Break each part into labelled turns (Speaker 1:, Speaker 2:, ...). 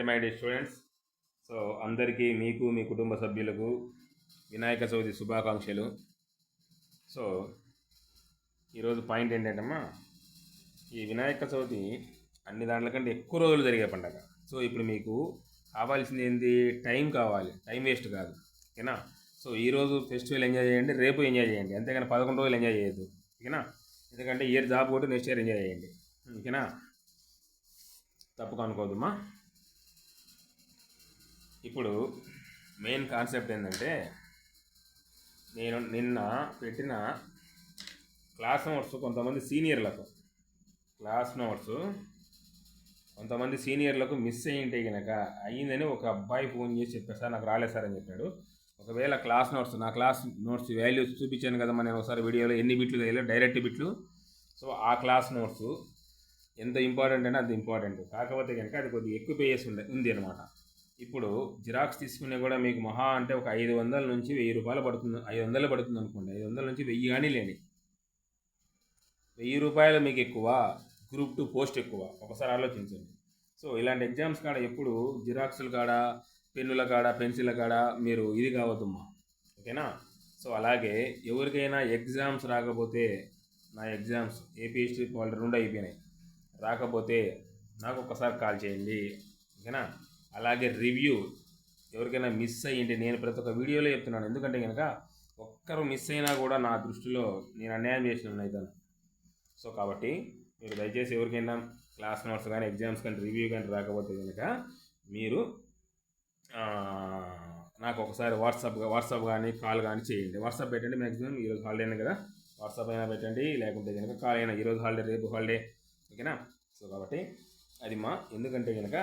Speaker 1: My day students. So అందరికీ మీకు మీ కుటుంబ సభ్యులకు వినాయక చవితి శుభాకాంక్షలు. సో ఈరోజు పాయింట్ ఏంటంటమ్మా, ఈ వినాయక చవితి అన్ని దాంట్ల కంటే ఎక్కువ రోజులు జరిగే పండగ. సో ఇప్పుడు మీకు కావాల్సింది ఏంటి? టైం కావాలి, టైం వేస్ట్ కాదు, ఓకేనా? సో ఈరోజు ఫెస్టివల్ ఎంజాయ్ చేయండి, రేపు ఎంజాయ్ చేయండి, అంతేగాని 11 రోజులు ఎంజాయ్ చేయొద్దు, ఓకేనా? ఎందుకంటే ఇయర్ జాబ్ కొట్టి నెక్స్ట్ ఇయర్ ఎంజాయ్ చేయండి, ఓకేనా? తప్పుగా అనుకోవద్దమ్మా. ఇప్పుడు మెయిన్ కాన్సెప్ట్ ఏంటంటే, నేను నిన్న పెట్టిన క్లాస్ నోట్స్ కొంతమంది సీనియర్లకు మిస్ అయ్యింటే కనుక అయ్యిందని ఒక అబ్బాయి ఫోన్ చేసి చెప్పాడు, సార్ నాకు రాలేదు సార్ అని చెప్పాడు. ఒకవేళ నా క్లాస్ నోట్స్ వాల్యూస్ చూపించాను కదమ్మా నేను ఒకసారి వీడియోలో, ఎన్ని బిట్లు వేయాలో డైరెక్ట్ బిట్లు. సో ఆ క్లాస్ నోట్స్ ఎంత ఇంపార్టెంట్ అంటే అంత ఇంపార్టెంట్, కాకపోతే కనుక అది కొద్దిగా ఎక్కువ పేజెస్ ఉంది అనమాట. ఇప్పుడు జిరాక్స్ తీసుకునే కూడా మీకు మహా అంటే ఒక 500 నుంచి 1000 రూపాయలు పడుతుంది, 500 పడుతుంది అనుకోండి. 500 నుంచి 1000 కానీ లేని 1000 రూపాయలు మీకు ఎక్కువ, గ్రూప్ 2 పోస్ట్ ఎక్కువ, ఒకసారి ఆలోచించండి. సో ఇలాంటి ఎగ్జామ్స్ కాడ ఎప్పుడు జిరాక్సుల కాడ, పెన్నుల కాడ, పెన్సిళ్ళ కాడ మీరు ఇది కావద్దమ్మా, ఓకేనా? సో అలాగే ఎవరికైనా ఎగ్జామ్స్ రాకపోతే, నా ఎగ్జామ్స్ ఏపీ హిస్టరీ వాళ్ళు 2 అయిపోయినాయి, రాకపోతే నాకు ఒకసారి కాల్ చేయండి, ఓకేనా? అలాగే రివ్యూ ఎవరికైనా మిస్ అయ్యింటే, నేను ప్రతి ఒక్క వీడియోలో చెప్తున్నాను, ఎందుకంటే కనుక ఒక్కరు మిస్ అయినా కూడా నా దృష్టిలో నేను అన్యాయం చేసిన అవుతాను. సో కాబట్టి మీరు దయచేసి ఎవరికైనా క్లాస్ నోట్స్ కానీ, ఎగ్జామ్స్ కానీ, రివ్యూ కానీ రాకపోతే కనుక మీరు నాకు ఒకసారి వాట్సాప్ కానీ కాల్ కానీ చేయండి. వాట్సాప్ పెట్టండి, మ్యాక్సిమం ఈరోజు హాలిడే అయినా కదా, వాట్సాప్ అయినా పెట్టండి, లేకుంటే కనుక కాల్ అయినా, ఈరోజు హాలిడే రేపు హాలిడే, ఓకేనా? సో కాబట్టి అది ఎందుకంటే కనుక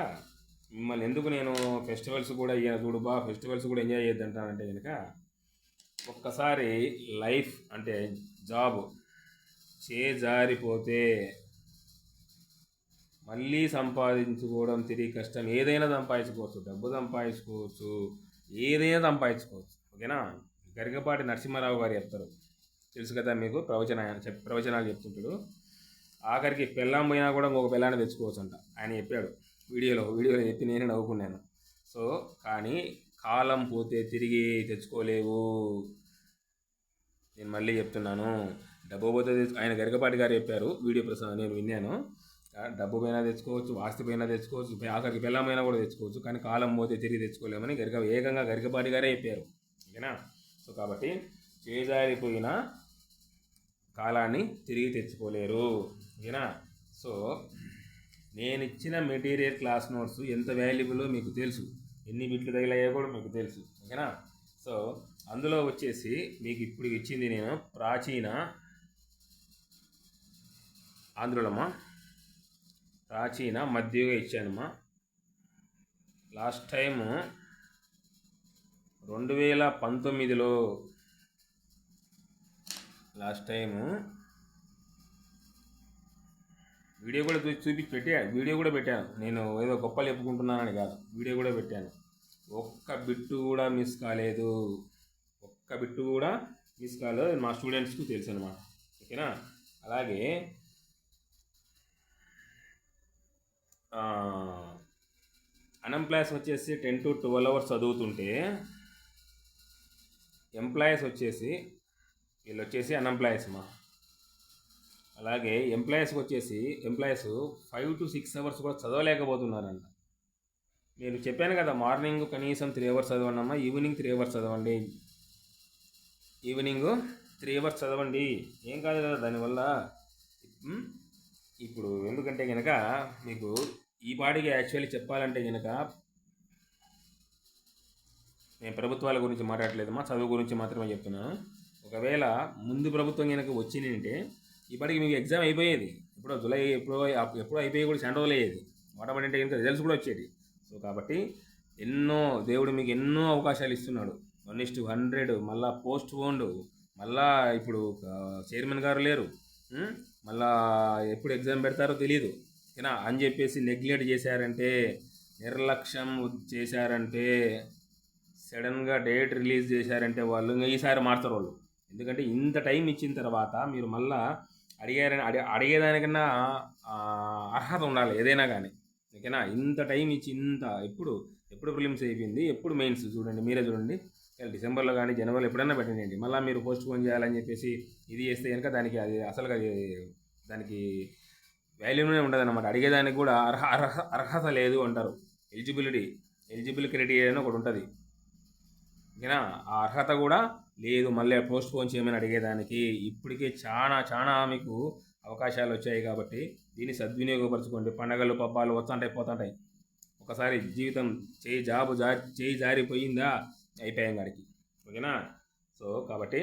Speaker 1: మిమ్మల్ని ఎందుకు నేను ఫెస్టివల్స్ కూడా చూడుబా, ఫెస్టివల్స్ కూడా ఎంజాయ్ చేద్దంటానంటే కనుక, ఒక్కసారి లైఫ్ అంటే జాబ్ జారిపోతే మళ్ళీ సంపాదించుకోవడం తిరిగి కష్టం. ఏదైనా సంపాదించుకోవచ్చు, డబ్బు సంపాదించుకోవచ్చు, ఏదైనా సంపాదించుకోవచ్చు, ఓకేనా? గరికపాటి నరసింహారావు గారు చెప్తారు, తెలుసు కదా మీకు, ప్రవచనాలు చెప్తుంటాడు. ఆఖరికి పెళ్ళాం పోయినా కూడా ఇంకొక పెళ్ళాన్ని తెచ్చుకోవచ్చు అంట ఆయన చెప్పాడు వీడియోలో చెప్పి నేనే నవ్వుకున్నాను. సో కానీ కాలం పోతే తిరిగి తెచ్చుకోలేవు. నేను మళ్ళీ చెప్తున్నాను, డబ్బు పోతే ఆయన గరికపాటి గారు చెప్పారు వీడియో ప్రసాదం, నేను విన్నాను. డబ్బు పైన తెచ్చుకోవచ్చు, ఆస్తి పైన తెచ్చుకోవచ్చు, ఆఖరికి పెళ్ళమైనా కూడా తెచ్చుకోవచ్చు, కానీ కాలం పోతే తిరిగి తెచ్చుకోలేమని ఏకంగా గరికపాటి గారే చెప్పారు, ఓకేనా? సో కాబట్టి చేజారిపోయిన కాలాన్ని తిరిగి తెచ్చుకోలేరు, ఓకేనా? సో నేను ఇచ్చిన మెటీరియల్ క్లాస్ నోట్స్ ఎంత వాల్యుబుల్లో మీకు తెలుసు, ఎన్ని బిట్లు తగిలాయో కూడా మీకు తెలుసు, ఓకేనా? సో అందులో వచ్చేసి మీకు ఇప్పుడు ఇచ్చింది నేను ప్రాచీన ఆంధ్రులమ్మా, ప్రాచీన మధ్యయుగ ఇచ్చానమ్మా. లాస్ట్ టైము 2019లో వీడియో కూడా వీడియో కూడా పెట్టాను. నేను ఏదో గొప్పలు చెప్పుకుంటున్నానని కాదు, వీడియో కూడా పెట్టాను. ఒక్క బిట్టు కూడా మిస్ కాలేదు, మా స్టూడెంట్స్కి తెలుసు అనమాట, ఓకేనా? అలాగే అన్ఎంప్లాయీస్ వచ్చేసి 10 to 12 అవర్స్ చదువుతుంటే, ఎంప్లాయీస్ వచ్చేసి వీళ్ళు వచ్చేసి అన్ఎంప్లాయీస్ మా. అలాగే ఎంప్లాయీస్ 5 to 6 అవర్స్ కూడా చదవలేకపోతున్నారంట. నేను చెప్పాను కదా, మార్నింగ్ కనీసం 3 అవర్స్ చదవండి అమ్మా, ఈవినింగ్ 3 అవర్స్ చదవండి, ఏం కాదు కదా దానివల్ల. ఇప్పుడు ఎందుకంటే కనుక మీకు ఈ పాటికి యాక్చువల్లీ చెప్పాలంటే కనుక, నేను ప్రభుత్వాల గురించి మాట్లాడలేదమ్మా, చదువు గురించి మాత్రమే చెప్తున్నాను. ఒకవేళ ముందు ప్రభుత్వం కనుక వచ్చిందంటే ఇప్పటికి మీకు ఎగ్జామ్ అయిపోయేది, ఎప్పుడో అయిపోయి కూడా చాలా రోజులు అయ్యేది, అంటే కనుక రిజల్ట్స్ కూడా వచ్చేది. సో కాబట్టి దేవుడు మీకు ఎన్నో అవకాశాలు ఇస్తున్నాడు, 1:100, మళ్ళీ పోస్ట్ పోన్డ్, మళ్ళా ఇప్పుడు చైర్మన్ గారు లేరు, మళ్ళా ఎప్పుడు ఎగ్జామ్ పెడతారో తెలియదు, ఓకేనా? అని చెప్పేసి నెగ్లెక్ట్ చేశారంటే, నిర్లక్ష్యం చేశారంటే, సడన్గా డేట్ రిలీజ్ చేశారంటే వాళ్ళు ఈసారి మారుతారు వాళ్ళు. ఎందుకంటే ఇంత టైం ఇచ్చిన తర్వాత మీరు మళ్ళీ అడిగేదానికన్నా అర్హత ఉండాలి ఏదైనా కానీ, ఓకేనా. ఇంత టైం ఇచ్చి ఎప్పుడు ఎప్పుడు ప్రిలిమ్స్ అయిపోయింది, ఎప్పుడు మెయిన్స్ చూడండి, మీరే చూడండి. డిసెంబర్లో కానీ జనవరిలో ఎప్పుడైనా పెట్టండి. మళ్ళీ మీరు పోస్ట్ పోన్ చేయాలని చెప్పేసి ఇది చేస్తే కనుక దానికి అది అసలుగా దానికి వాల్యూనే ఉండదు అనమాట. అడిగేదానికి కూడా అర్హత లేదు అంటారు. ఎలిజిబుల్ క్రైటీరియా అని ఒకటి ఉంటుంది. ఓకేనా. ఆ అర్హత కూడా లేదు మళ్ళీ పోస్ట్ పోన్ చేయమని అడిగేదానికి. ఇప్పటికే చాలా చాలా మీకు అవకాశాలు వచ్చాయి కాబట్టి దీన్ని సద్వినియోగపరచుకోండి. పండగలు పబ్బాలు వస్తుంటాయి పోతుంటాయి. ఒకసారి జీవితం చేయి జారిపోయిందా అయిపోయాం గాడికి. ఓకేనా. సో కాబట్టి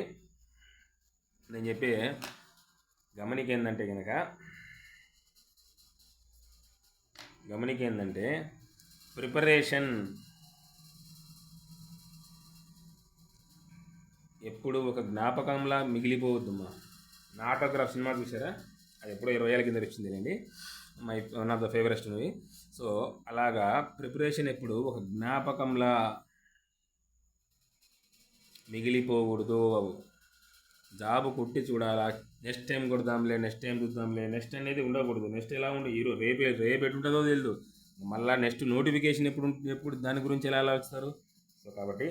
Speaker 1: నేను చెప్పే గమనికేందంటే ప్రిపరేషన్ ఎప్పుడు ఒక జ్ఞాపకంలా మిగిలిపోవద్దమ్మా. నాటోగ్రాఫ్ సినిమా చూసారా? అది ఎప్పుడో 20 ఏళ్ళ కింద వచ్చింది. My one of the favourite movie. So అలాగా ప్రిపరేషన్ ఎప్పుడు ఒక జ్ఞాపకంలా మిగిలిపోకూడదు. జాబ్ కొట్టి చూడాలా, నెక్స్ట్ టైం కొడదాంలే, నెక్స్ట్ టైం చూద్దాంలే, నెక్స్ట్ అనేది ఉండకూడదు. నెక్స్ట్ ఎలా ఉండే రేపు ఎటు ఉంటుందో తెలియదు. మళ్ళీ నెక్స్ట్ నోటిఫికేషన్ ఎప్పుడు దాని గురించి ఎలా ఆలోచిస్తారు? సో కాబట్టి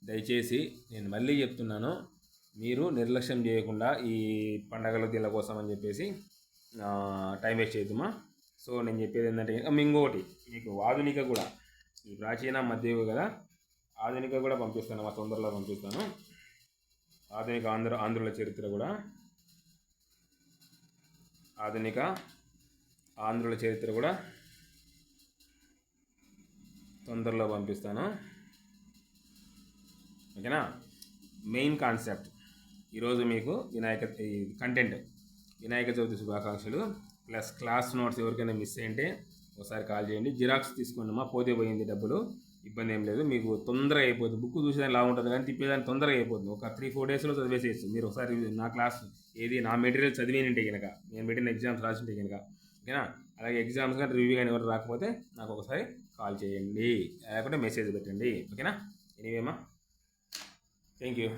Speaker 1: దయచేసి నేను మళ్ళీ చెప్తున్నాను, మీరు నిర్లక్ష్యం చేయకుండా ఈ పండగల దీళ్ళ కోసం అని చెప్పేసి టైం వేస్ట్ చేయొద్దుమా. సో నేను చెప్పేది ఏంటంటే ఇంకొకటి మీకు ఆధునిక కూడా, ఈ ప్రాచీన మధ్యయుగ కదా, ఆధునిక కూడా పంపిస్తాను, మా తొందరలో పంపిస్తాను. ఆధునిక ఆంధ్రుల చరిత్ర కూడా, ఆధునిక ఆంధ్రుల చరిత్ర కూడా తొందరలో పంపిస్తాను. ఓకేనా. మెయిన్ కాన్సెప్ట్ ఈరోజు మీకు వినాయక చవితి శుభాకాంక్షలు. ప్లస్ క్లాస్ నోట్స్ ఎవరికైనా మిస్ అయ్యింటే ఒకసారి కాల్ చేయండి. జిరాక్స్ తీసుకోండి అమ్మా, పోతే పోయింది డబ్బులు, ఇబ్బంది ఏం లేదు. మీకు తొందరగా అయిపోతుంది. బుక్ చూసేదాన్ని లాగా ఉంటుంది కానీ తిప్పేదాన్ని తొందరగా అయిపోతుంది. ఒక 3-4 డేస్లో చదివేసేయచ్చు. మీరు ఒకసారి నా క్లాస్ నా మెటీరియల్ చదివినంటే కనుక, నేను పెట్టిన ఎగ్జామ్స్ రాసింటే కనుక. ఓకేనా. అలాగే ఎగ్జామ్స్ కానీ రివ్యూ కానీ ఎవరు రాకపోతే నాకు ఒకసారి కాల్ చేయండి, లేకపోతే మెసేజ్ పెట్టండి. ఓకేనా. ఎనీవేమా, థ్యాంక్ యూ.